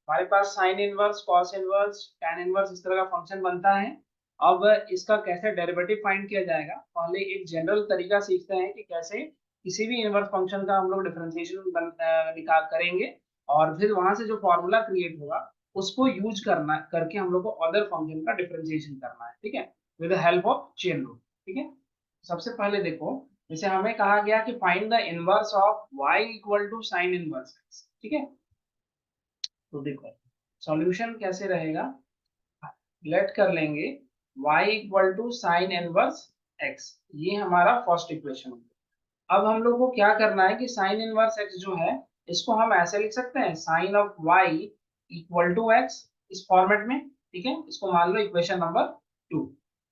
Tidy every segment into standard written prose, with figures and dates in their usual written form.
हमारे पास sine inverse, cos inverse, tan inverse इस तरह का फंक्शन बनता है। अब इसका कैसे डेरिवेटिव फाइंड किया जाएगा, पहले एक जनरल तरीका सीखते हैं कि कैसे किसी भी इनवर्स फंक्शन का हम लोग डिफरेंशिएशन निकाल करेंगे, और फिर वहां से जो फॉर्मूला क्रिएट होगा उसको यूज करना करके हम लोग को अदर फंक्शन का डिफरेंशिएशन करना है, ठीक है, with the help of chain rule. ठीक है, सबसे पहले देखो, जैसे हमें कहा गया कि find the inverse of y equal to sine inverse x, ठीक है। तो देखो सॉल्यूशन कैसे रहेगा, लेट कर लेंगे y equal to sine inverse x, ये हमारा फर्स्ट इक्वेशन है। अब हम लोग को क्या करना है कि साइन इनवर्स x जो है इसको हम ऐसे लिख सकते हैं, sine of y equal to x, इस फॉर्मेट में, ठीक है। इसको मान लो इक्वेशन नंबर 2,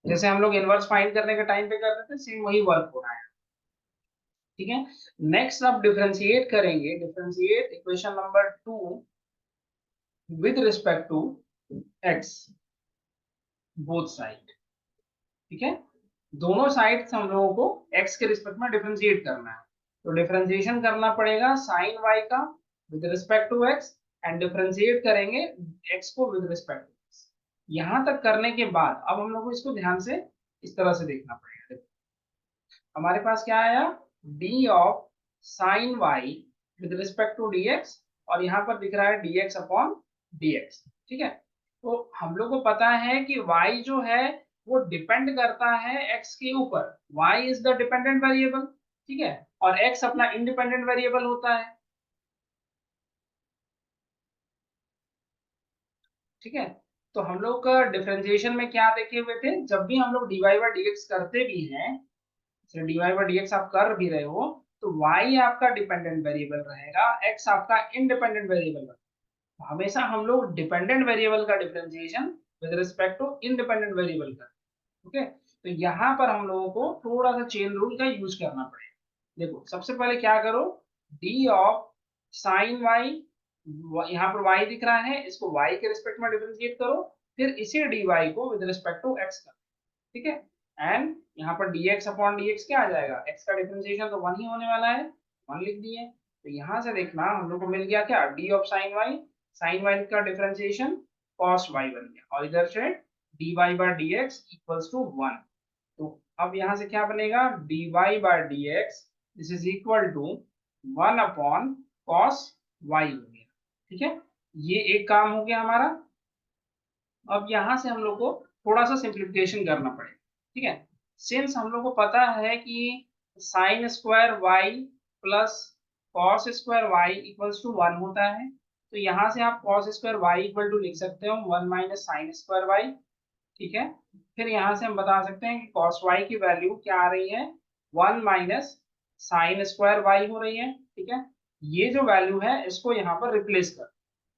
जैसे हम लोग इनवर्स फाइंड करने के टाइम पे कर रहे थे, सेम वही वर्क हो रहा है, ठीक है। नेक्स्ट अब डिफरेंशिएट करेंगे, differentiate equation number 2 with respect to x, both side, ठीक है। दोनों साइड हम लोगों को x के रिस्पेक्ट में डिफरेंशिएट करना है, तो डिफरेंशिएशन करना पड़ेगा साइन y का with respect to x, and differentiate करेंगे x को विद रिस्पेक्ट टू x। यहां तक करने के बाद अब हम लोग को इसको ध्यान से इस तरह से देखना पड़ेगा। हमारे पास क्या आया, d of sine y with respect to dx, और यहाँ पर दिख रहा है dx अपॉन dx, ठीक है। तो हम लोग को पता है कि y जो है वो डिपेंड करता है x के ऊपर, y is the dependent variable, ठीक है, और x अपना इंडिपेंडेंट वेरिएबल होता है, ठीक है। तो हम लोग का डिफरेंशिएशन में क्या देखे हुए थे, जब भी हम लोग dy बाई dx करते भी हैं, dy बाई dx आप कर भी रहे हो, तो y आपका डिपेंडेंट वेरिएबल रहेगा, x आपका इंडिपेंडेंट वेरिएबल रहेगा। हमेशा हम लोग डिपेंडेंट वेरिएबल का differentiation with respect to independent variable का, ओके। तो यहाँ पर हम लोगों को थोड़ा सा चेन रूल का यूज करना पड़ेगा। देखो सबसे पहले क्या करो, d ऑफ साइन y, यहाँ पर y दिख रहा है, इसको y के रिस्पेक्ट में डिफरेंशिएट करो, फिर इसी dy को विद रिस्पेक्ट टू x करो, ठीक है। एंड यहाँ पर dx अपॉन dx क्या आ जाएगा, x का डिफरेंशिएशन तो 1 ही होने वाला है, 1 लिख दिए। तो यहाँ से देखना हम लोग को मिल गया क्या, d ऑफ साइन y का डिफरेंशिएशन cos y बन गया, और इधर से dy by dx equals to 1। तो अब यहाँ से क्या बनेगा, dy by dx this is equal to 1 upon cos y हो गया, ठीक है। ये एक काम हो गया हमारा। अब यहाँ से हम लोग को थोड़ा सा सिंप्लीफिकेशन करना पड़ेगा, ठीक है। सिंस हम लोग को पता है कि sine square y plus cos square y equals to 1 होता है, तो यहाँ से आप cos square y equal to लिख सकते हो 1 माइनस साइन स्क्वायर y, ठीक है। फिर यहाँ से हम बता सकते हैं कि cos y की वैल्यू क्या आ रही है, 1 माइनस साइन स्क्वायर y हो रही है, ठीक है। ये जो वैल्यू है इसको यहाँ पर रिप्लेस कर,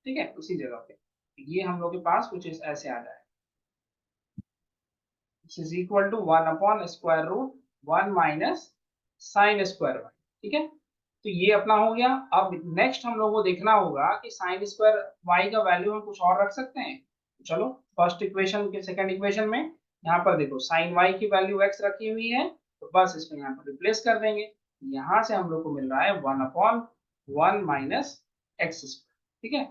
ठीक है, उसी जगह पे, ये हम लोग के पास कुछ ऐसे आ जाए, is equal to 1 upon square root 1 minus sine square y, ठीक है। तो ये अपना हो गया। अब नेक्स्ट हम लोग को देखना होगा कि साइन स्क्वायर y का वैल्यू हम कुछ और रख सकते हैं। चलो फर्स्ट इक्वेशन के सेकंड इक्वेशन में यहाँ पर देखो साइन y की वैल्यू x रखी हुई है, तो बस इसको यहाँ पर रिप्लेस कर देंगे। यहाँ से हम लोग को मिल रहा है 1 अपॉन 1 माइनस एक्स स्क्वायर, ठीक है।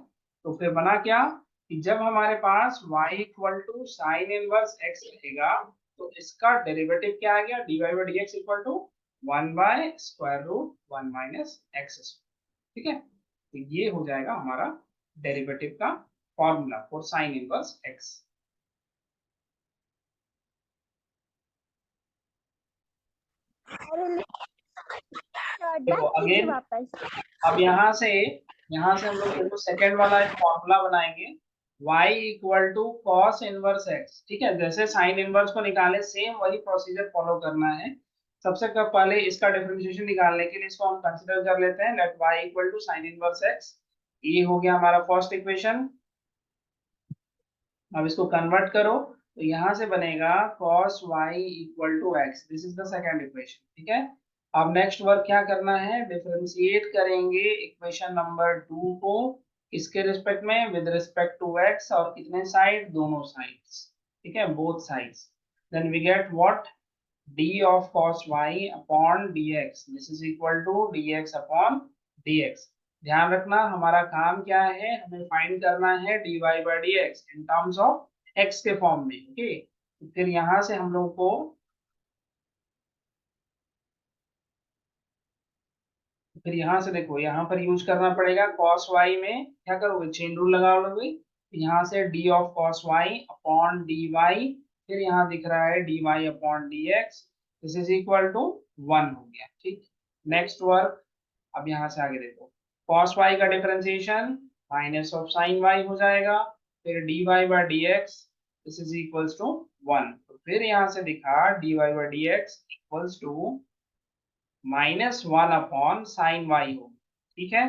तो फिर बना क्या कि जब हमारे पास y equal to sine inverse x रहेगा, तो इसका डेरिवेटिव क्या आ गया, dy by dx equal to 1 by square root 1 minus x square, ठीक है। तो ये हो जाएगा हमारा डेरिवेटिव का formula for sine inverse x। देखो अगेन, अब यहाँ से हम लोग देखो सेकेंड वाला एक फॉर्मूला बनाएंगे, y equal to cos inverse x, ठीक है। जैसे साइन इनवर्स को निकाले सेम वही प्रोसीजर फॉलो करना है। सबसे पहले इसका डिफरेंशिएशन निकालने के लिए इसको हम कंसीडर कर लेते हैं, let y equal to sine inverse x, ये हो गया हमारा फर्स्ट इक्वेशन। अब इसको कन्वर्ट करो, तो यहाँ से बनेगा cos y equal to x, this is the second equation, ठीक है। अब नेक्स्ट वर्क क्या करना है, डिफरेंशिएट करेंगे इक्वेशन नंबर 2 को इसके रिस्पेक्ट में विद रिस्पेक्ट टू x, और कितने साइड, दोनों साइड्स, ठीक है, both sides. Then we get what, d of cos y upon dx, this is equal to dx upon dx। ध्यान रखना हमारा काम क्या है, हमें फाइंड करना है dy by d x in terms of x के फॉर्म में। ओके, तो फिर यहाँ से हम लोग को फिर यहाँ से देखो, यहाँ पर यूज करना पड़ेगा cos y में क्या करोगे, चेन रूल लगा लोगे। यहाँ से d of cos y upon dy, फिर यहाँ दिख रहा है dy upon dx, this is equal to 1 हो गया। ठीक, नेक्स्ट वर्क। अब यहाँ से आगे देखो, cos y का differentiation minus of sin y हो जाएगा, फिर dy by dx this is equals to 1। तो फिर यहाँ से दिखा dy by dx equals to -1 upon sine y हो। ठीक है,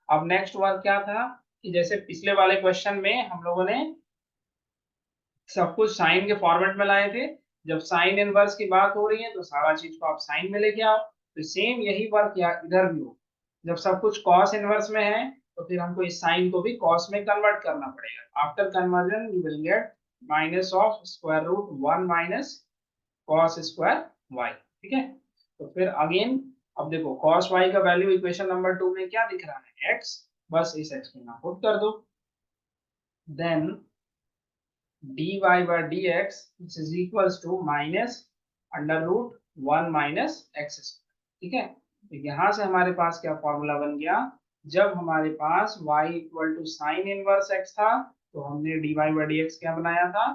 अब नेक्स्ट वर्क क्या था कि जैसे पिछले वाले क्वेश्चन में हम लोगों ने सब कुछ साइन के फॉर्मेट में लाए थे, जब साइन इनवर्स की बात हो रही है तो सारा चीज को आप साइन में लेके आओ। तो सेम यही वर्क इधर भी हो, जब सब कुछ कॉस इनवर्स में है तो फिर हमको इस साइन को भी कॉस में कन्वर्ट करना पड़ेगा। After conversion you will get minus of square root 1 minus cos square y. ठीक है, तो फिर अगेन अब देखो cos y का वैल्यू इक्वेशन नंबर 2 में क्या दिख रहा है, x, बस इस x को यहाँ पुट कर दो, then dy by dx which is equals to minus under root 1 minus x square. ठीक है, तो यहाँ से हमारे पास क्या फॉर्मूला बन गया, जब हमारे पास y equal to sine inverse x था तो हमने dy by dx क्या बनाया था,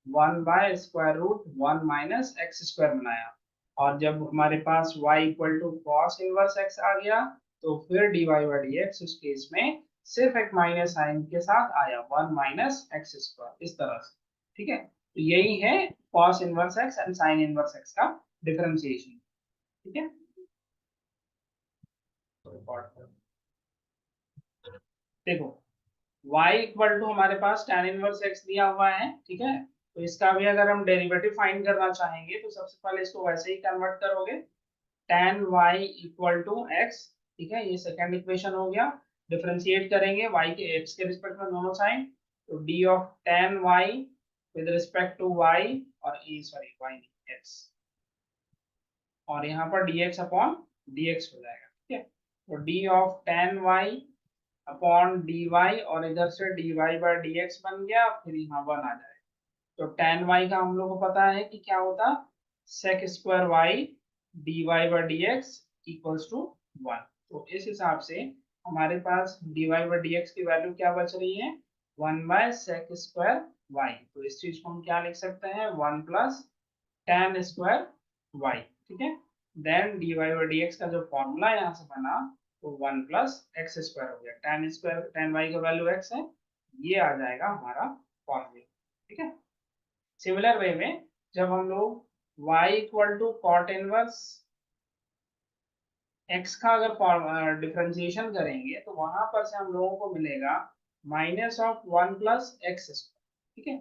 1 by square root 1 minus x square बनाया। और जब हमारे पास y equal to cos inverse x आ गया तो फिर dy by dx उस केस में सिर्फ एक माइनस साइन के साथ आया, 1 माइनस एक्स स्क्वायर, इस तरह से। ठीक है, तो यही है cos inverse x and sin inverse x का डिफरेंशिएशन। ठीक है, देखो y इक्वल टू हमारे पास tan इनवर्स x दिया हुआ है। ठीक है, तो इसका भी अगर हम डेरिवेटिव फाइंड करना चाहेंगे तो सबसे पहले इसको वैसे ही कन्वर्ट करोगे, tan y equal to x। ठीक है, ये सेकंड इक्वेशन हो गया। डिफरेंशिएट करेंगे y के x के रिस्पेक्ट में दोनों साइड, तो d of tan y with respect to y और e सॉरी y नहीं x, और यहाँ पर dx अपॉन dx हो जाएगा। ठीक है, तो d of tan y upon dy और इधर से dy बाई dx बन गया, फिर यहाँ 1 आ जाएगा। तो tan y का हम लोग को पता है कि क्या होता, sec square y dy by dx equals to 1। तो इस हिसाब से हमारे पास dy बाई dx की वैल्यू क्या बच रही है, 1 बाय sec स्क्वायर y। तो इस चीज को हम क्या लिख सकते हैं, 1 प्लस tan स्क्वायर y। ठीक है, देन dy बाई dx का जो फॉर्मूला यहाँ से बना तो 1 प्लस एक्स स्क्वायर हो गया, tan स्क्वायर tan y का वैल्यू x है, ये आ जाएगा हमारा फॉर्मूला। ठीक है, सिमिलर वे में जब हम लोग y equal to cot inverse x का अगर डिफरेंशिएशन करेंगे तो वहां पर से हम लोगों को मिलेगा minus of 1 plus x square. ठीक है,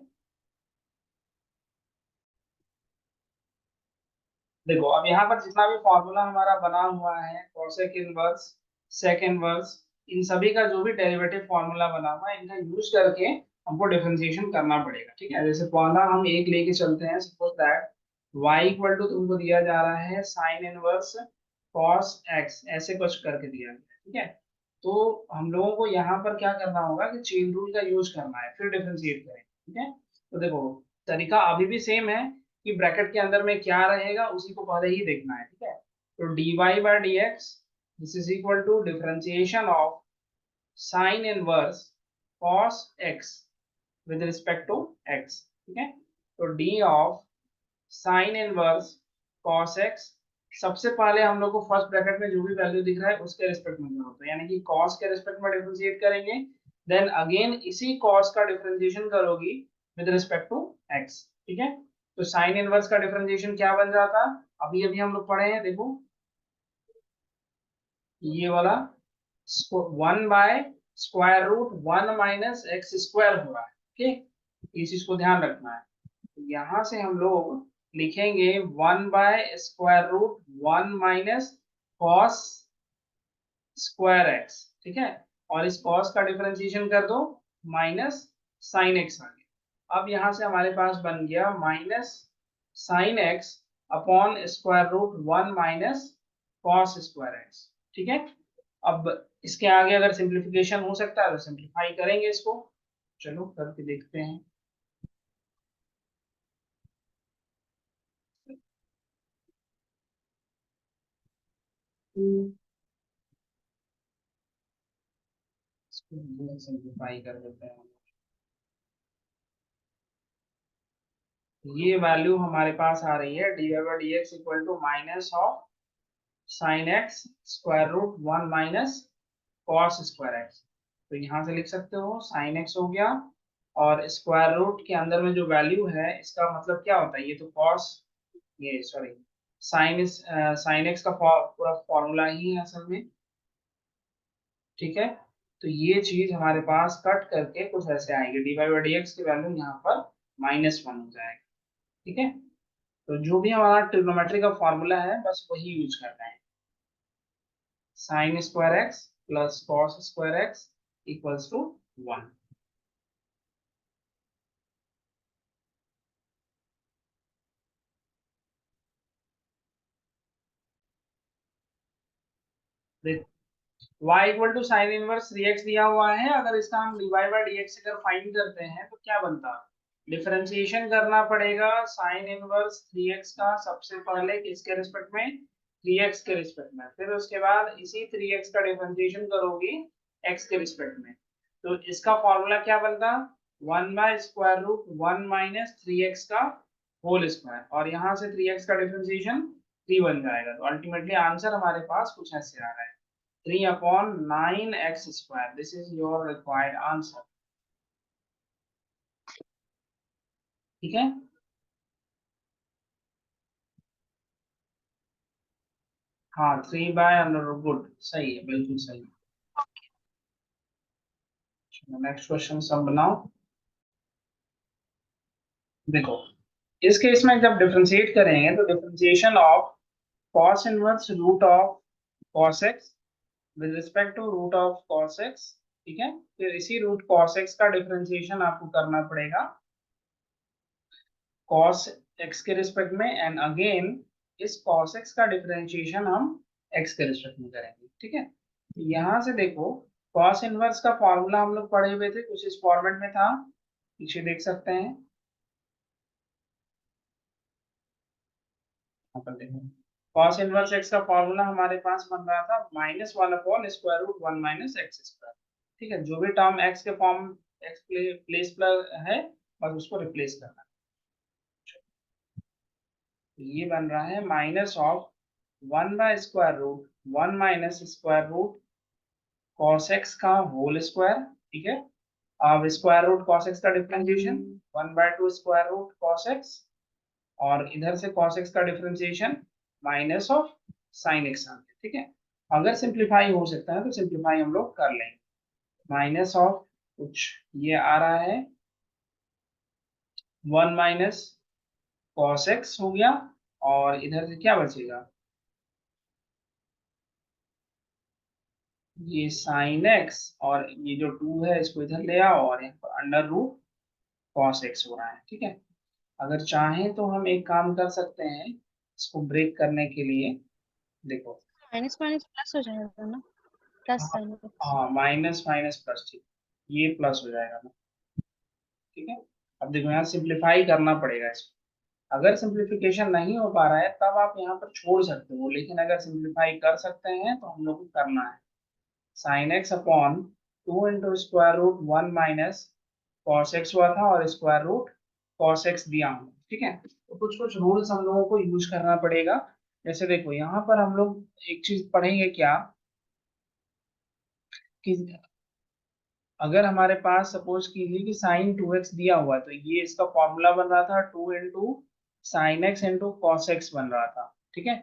देखो अब यहाँ पर जितना भी फॉर्मूला हमारा बना हुआ है, कोसेक इनवर्स, सेक इनवर्स, इन सभी का जो भी डेरिवेटिव फॉर्मूला बना हुआ है इनका यूज करके हमको डिफरेंशिएशन करना पड़ेगा। ठीक है, जैसे पहला हम एक लेके चलते हैं, suppose that y equal to तुमको दिया जा रहा है साइन इनवर्स cos x, ऐसे कुछ करके दिया गया है। ठीक है, तो हम लोगों को यहाँ पर क्या करना होगा कि चेन रूल का यूज करना है, फिर डिफरेंशिएट करें। ठीक है, तो देखो तरीका अभी भी सेम है कि ब्रैकेट के अंदर में क्या रहेगा उसी को पहले ही देखना है। ठीक है, तो dy by dx this is equal to differentiation of sine inverse cos x with respect to x। ठीक है, तो d of sine inverse cos x, सबसे पहले हम लोग को फर्स्ट ब्रैकेट में जो भी वैल्यू दिख रहा है उसके रिस्पेक्ट में होता है, यानी कि cos के रिस्पेक्ट में डिफरेंशिएट करेंगे, देन अगेन इसी cos का डिफरेंशिएशन करोगी विद रिस्पेक्ट टू x। ठीक है, तो साइन इनवर्स का डिफरेंशिएशन क्या बन जाता, अभी अभी हम लोग पढ़े हैं, देखो ये वाला 1 by square root 1 minus x square हो रहा है। ठीक, इस चीज को ध्यान रखना है। तो यहाँ से हम लोग लिखेंगे 1 by square root 1 minus cos square x. ठीक है, और इस कॉस का डिफरेंशिएशन कर दो, माइनस साइन एक्स आ गया। अब यहाँ से हमारे पास बन गया minus sine x upon square root 1 minus cos square x. ठीक है, अब इसके आगे अगर सिंप्लीफिकेशन हो सकता है तो सिंप्लीफाई करेंगे इसको। चलो करके देखते हैं। इसको सिंप्लीफाई कर देते हैं। ये वैल्यू हमारे पास आ रही है d y by d x equal to minus of sine x square root one minus cos square x. तो यहाँ से लिख सकते हो साइन एक्स हो गया, और स्क्वायर रूट के अंदर में जो वैल्यू है इसका मतलब क्या होता है, ये तो कॉस, ये सॉरी साइन एक्स का पूरा फॉर्मूला ही है असल में। ठीक है, तो ये चीज हमारे पास कट करके कुछ ऐसे आएगी, d y by d x की वैल्यू यहाँ पर -1 हो जाएगा। ठीक है, तो जो भी हमारा ट्रिग्नोमेट्री का फॉर्मूला है बस वही यूज करना है, sine square x plus cos square x equals to 1। y equal to sine inverse 3x दिया हुआ है, अगर इसका हम डिवाइड बाय dx अगर फाइंड करते हैं तो क्या बनता, डिफरेंशिएशन करना पड़ेगा साइन इनवर्स 3x का सबसे पहले किसके रिस्पेक्ट में, 3x के रिस्पेक्ट में, फिर उसके बाद इसी 3x का डिफरेंशिएशन करोगी x के रिस्पेक्ट में। तो इसका फॉर्मूला क्या बनता, 1 by square root 1 minus 3x का होल स्क्वायर, और यहाँ से 3x का डिफरेंशिएशन 3 बन जाएगा। तो अल्टीमेटली आंसर हमारे पास कुछ ऐसे आ रहा है, 3/9x square. This is your required answer. ठीक है, हाँ 3/√, सही है, बिल्कुल सही। नेक्स्ट क्वेश्चन सब बनाओ। देखो, इस केस में जब डिफरेंशिएट करेंगे तो differentiation of cos inverse root of cos x with respect to root of cos x। ठीक है, फिर इसी रूट cos x का डिफरेंशिएशन आपको करना पड़ेगा cos x के रिस्पेक्ट में, एंड अगेन इस cos x का डिफरेंशिएशन हम x के रिस्पेक्ट में करेंगे। ठीक है, यहाँ से देखो cos इनवर्स का फॉर्मूला हम लोग पढ़े हुए थे, कुछ इस फॉर्मेट में था, पीछे देख सकते हैं। यहाँ पर देखो cos इनवर्स x का फॉर्मूला हमारे पास बन रहा था -1 square root 1 minus x square. ठीक है, जो भी टर्म x के फॉर्म x प्लेस पर है बस उसको रिप्लेस करना। ये बन रहा है minus of 1 by square root 1 minus square root cos x का होल स्क्वायर। ठीक है, अब स्क्वायर रूट cos x का differentiation 1/2 square root cos x, और इधर से cos x का differentiation minus of sin x आ गया। ठीक है, अगर सिंप्लीफाई हो सकता है तो सिंप्लीफाई हम लोग कर लेंगे, माइनस ऑफ कुछ ये आ रहा है 1 माइनस cos x हो गया, और इधर से क्या बचेगा, ये साइन एक्स, और ये जो 2 है इसको इधर ले आओ, और यहाँ पर अंडर रूट कॉस एक्स हो रहा है। ठीक है, अगर चाहें तो हम एक काम कर सकते हैं इसको ब्रेक करने के लिए। देखो, माइनस माइनस प्लस हो जाएगा ना, प्लस हाँ, साइन। हाँ माइनस माइनस प्लस, ठीक, ये प्लस हो जाएगा ना। ठीक है, अब देखो यहाँ सिंप्लीफाई करना पड़ेगा इसको, अगर सिंप्लीफिकेशन नहीं हो पा रहा है तब आप यहाँ पर छोड़ सकते हो, लेकिन अगर सिंप्लीफाई कर सकते हैं तो हम लोग को करना है sine x upon 2 into square root 1 minus cos x हुआ था, और स्क्वायर रूट कॉस एक्स दिया हूँ। ठीक है, तो कुछ कुछ रूल्स हम लोगों को यूज करना पड़ेगा। जैसे देखो यहाँ पर हम लोग एक चीज पढ़ेंगे क्या, कि अगर हमारे पास सपोज कीजिए कि साइन 2x दिया हुआ है, तो ये इसका फॉर्मूला बन रहा था 2 into sine x into cos x बन रहा था। ठीक है,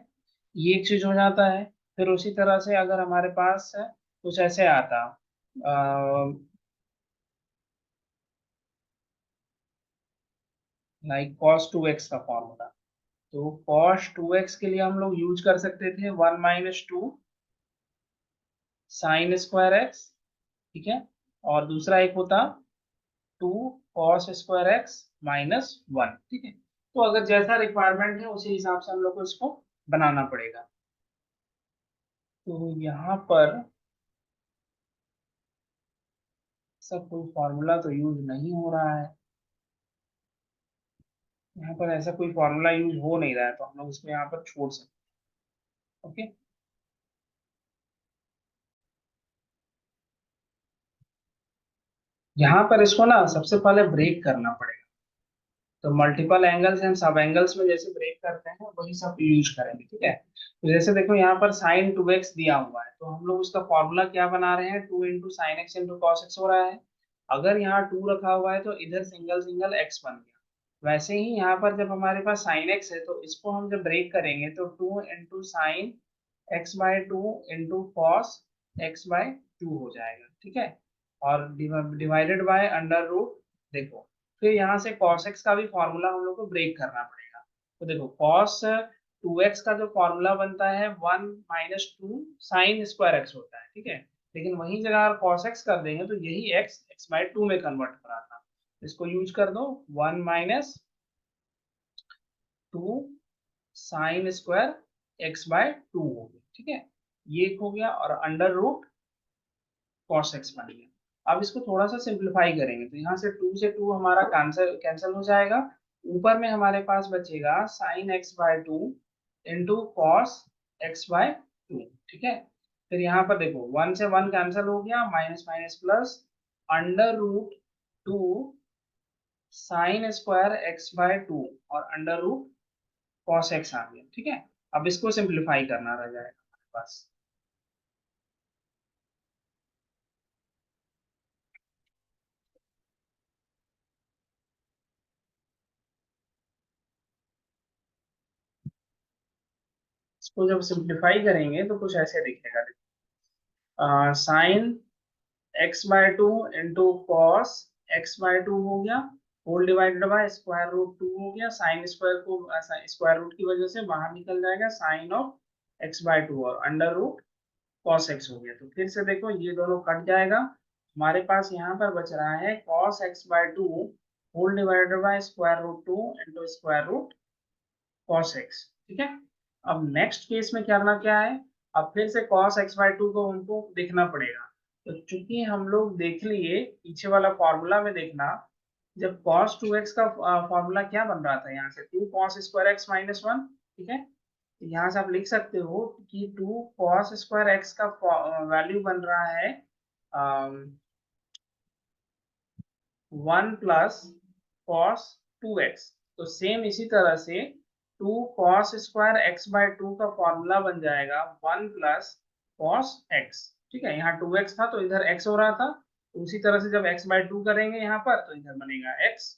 ये एक चीज हो जाता है। फिर उसी तरह से अगर हमारे पास कुछ ऐसे आता लाइक cos 2x का फॉर्मूला, तो cos 2x के लिए हम लोग यूज कर सकते थे 1 माइनस 2 साइन स्क्वायर एक्स। ठीक है, और दूसरा एक होता 2 cos स्क्वायर एक्स माइनस 1। ठीक है, तो अगर जैसा रिक्वायरमेंट है उसी हिसाब से हम लोग को इसको बनाना पड़ेगा। तो यहाँ पर ऐसा कोई फॉर्मूला तो यूज नहीं हो रहा है, यहाँ पर ऐसा कोई फॉर्मूला यूज हो नहीं रहा है, तो हम लोग इसको यहाँ पर छोड़ सकते हैं। ओके, यहाँ पर इसको ना सबसे पहले ब्रेक करना पड़ेगा। तो मल्टीपल एंगल्स एंड सब एंगल्स में जैसे ब्रेक करते हैं वही सब यूज करेंगे, ठीक है। तो जैसे देखो यहाँ पर साइन 2x दिया हुआ है, तो हम लोग उसका फॉर्मूला क्या बना रहे हैं, 2 into sine x into cos x हो रहा है। अगर यहाँ 2 रखा हुआ है तो इधर सिंगल सिंगल x बन गया। वैसे ही यहाँ पर जब हमारे पास साइन x है तो इसको हम जब ब्रेक करेंगे तो 2 into sine x by 2 into cos x by 2 हो जाएगा, ठीक है। और डिवाइडेड बाय अंडर रूट, देखो फिर यहाँ से cos x का भी फॉर्मूला हम लोग को ब्रेक करना पड़ेगा। तो देखो cos 2x का जो फॉर्मूला बनता है 1 माइनस 2 साइन स्क्वायर एक्स होता है, ठीक है। लेकिन वही जगह अगर cos x कर देंगे तो यही x x बाय 2 में कन्वर्ट कराता, इसको यूज कर दो 1 minus 2 sine square x by 2 हो गया, ठीक है। ये एक हो गया और अंडर रूट cos x बन गया। अब इसको थोड़ा सा सिंप्लीफाई करेंगे तो यहाँ से 2 से 2 हमारा कैंसिल कैंसिल हो जाएगा। ऊपर में हमारे पास बचेगा sine x by 2 into cos x by 2, ठीक है। फिर यहाँ पर देखो 1 से 1 कैंसिल हो गया, minus minus plus under root 2 sine square x by 2 और अंडर रूट कॉस एक्स आ गया, ठीक है। अब इसको सिंप्लीफाई करना रह जाएगा हमारे पास। इसको जब सिंप्लीफाई करेंगे तो कुछ ऐसे दिखेगा। Sine x by 2 into cos x by 2 हो गया, whole divided by square root 2 हो गया। साइन स्क्वायर को स्क्वायर रूट की वजह से बाहर निकल जाएगा, साइन ऑफ एक्स बाय 2 और अंडर रूट कॉस एक्स हो गया। तो फिर से देखो ये दोनों कट जाएगा, हमारे पास यहाँ पर बच रहा है cos x by 2 whole divided by square root 2 into square root cos x, ठीक है। अब नेक्स्ट केस में करना क्या है, अब फिर से cos x बाय 2 को हमको देखना पड़ेगा। तो चूंकि हम लोग देख लिए पीछे वाला फॉर्मूला में देखना, जब cos 2x का फॉर्मूला क्या बन रहा था, यहाँ से 2 cos स्क्वायर x माइनस 1, ठीक है। तो यहाँ से आप लिख सकते हो कि 2 cos स्क्वायर x का वैल्यू बन रहा है 1 प्लस cos 2x। तो सेम इसी तरह से 2 cos स्क्वायर x बाय 2 का फॉर्मूला बन जाएगा 1 प्लस cos x, ठीक है। यहाँ 2x था तो इधर x हो रहा था, तो उसी तरह से जब x बाय 2 करेंगे यहाँ पर तो इधर बनेगा x।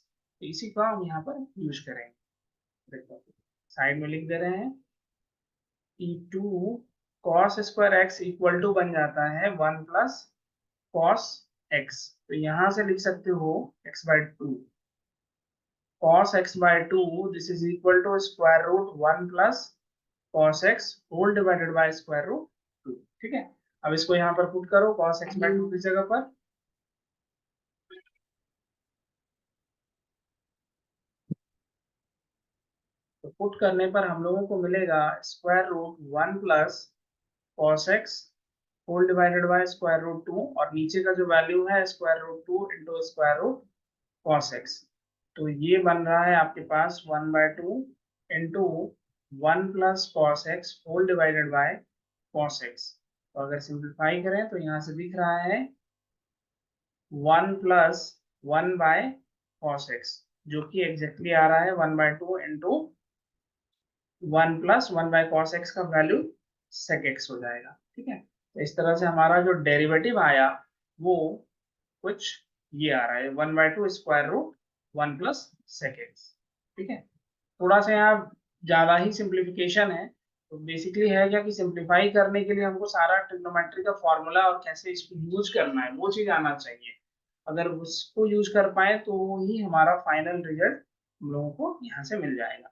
तो इसी को हम यहाँ पर यूज करेंगे। देखो साइड में लिख दे रहे हैं कि 2 cos square x equal to बन जाता है 1 प्लस cos x। तो यहाँ से लिख सकते हो x bye 2 cos x by 2, this is equal to square root 1 plus cos x whole divided by square root 2, ठीक है। अब इसको यहाँ पर पुट करो cos x by 2 की जगह पर, तो पुट करने पर हम लोगों को मिलेगा square root 1 plus cos x whole divided by square root 2 और नीचे का जो वैल्यू है square root 2 into square root cos x। तो ये बन रहा है आपके पास 1 by 2 into 1 plus cos x whole divided by cos x। तो अगर सिंप्लीफाई करें तो यहाँ से दिख रहा है 1 प्लस 1 बाय cos x, जो कि एग्जैक्टली आ रहा है 1 by 2 into 1 plus 1 by cos x का वैल्यू sec x हो जाएगा, ठीक है। तो इस तरह से हमारा जो डेरिवेटिव आया वो कुछ ये आ रहा है 1 by 2 square root 1 plus sec x, ठीक है। थोड़ा सा यहाँ ज्यादा ही सिंप्लीफिकेशन है, तो बेसिकली है क्या कि सिंप्लीफाई करने के लिए हमको सारा ट्रिग्नोमेट्री का फॉर्मूला और कैसे इसको यूज करना है वो चीज आना चाहिए। अगर उसको यूज कर पाए तो ही हमारा फाइनल रिजल्ट हम लोगों को यहाँ से मिल जाएगा।